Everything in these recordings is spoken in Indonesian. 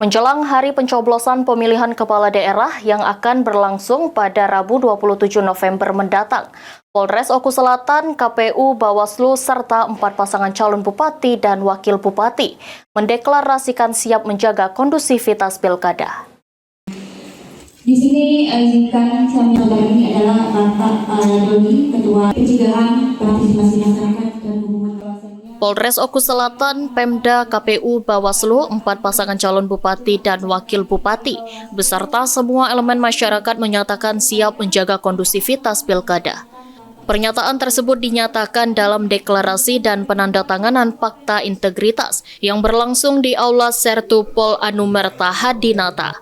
Menjelang hari pencoblosan pemilihan kepala daerah yang akan berlangsung pada Rabu 27 November mendatang, Polres Oku Selatan, KPU, Bawaslu, serta 4 pasangan calon bupati dan wakil bupati mendeklarasikan siap menjaga kondusivitas pilkada. Di sini izinkan saya menyampaikan ini adalah Bapak Doni, Ketua Pencegahan Partisipasi Masyarakat dan Hubungan Kawasannya. Polres Oku Selatan, Pemda, KPU, Bawaslu, 4 pasangan calon bupati dan wakil bupati, beserta semua elemen masyarakat menyatakan siap menjaga kondusivitas pilkada. Pernyataan tersebut dinyatakan dalam deklarasi dan penandatanganan Fakta Integritas yang berlangsung di Aula Sertu Pol Anumerta Hadinata.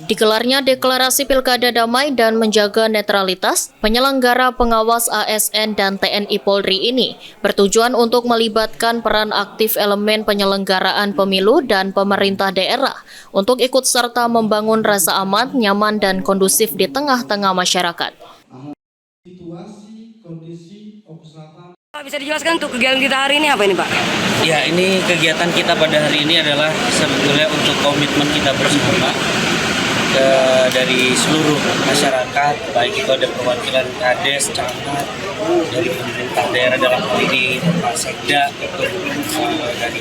Digelarnya deklarasi pilkada damai dan menjaga netralitas, penyelenggara pengawas ASN dan TNI Polri ini bertujuan untuk melibatkan peran aktif elemen penyelenggaraan pemilu dan pemerintah daerah untuk ikut serta membangun rasa aman, nyaman, dan kondusif di tengah-tengah masyarakat. Situasi kondisi Oku Selatan. Pak, bisa dijelaskan untuk kegiatan kita hari ini apa ini, Pak? Ya, ini kegiatan kita pada hari ini adalah sebetulnya untuk komitmen kita bersama dari seluruh masyarakat, baik itu ada perwakilan Kades, camat, dari pemerintah daerah dalam hal ini Pak Sekda, dari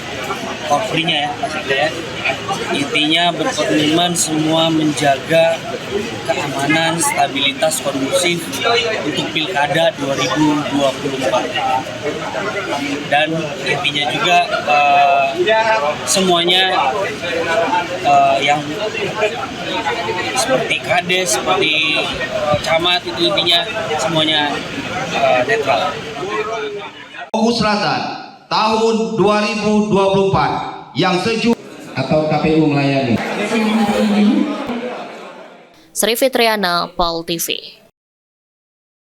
Korprinya ya, Pak Sekda ya. Intinya berkomitmen semua menjaga keamanan, stabilitas, kondusif untuk Pilkada 2024. Dan intinya juga semuanya yang seperti Kades, seperti camat itu intinya semuanya netral. Oku Selatan tahun 2024 yang sejuk atau KPU melayani. Sri Fitriana, PAL TV.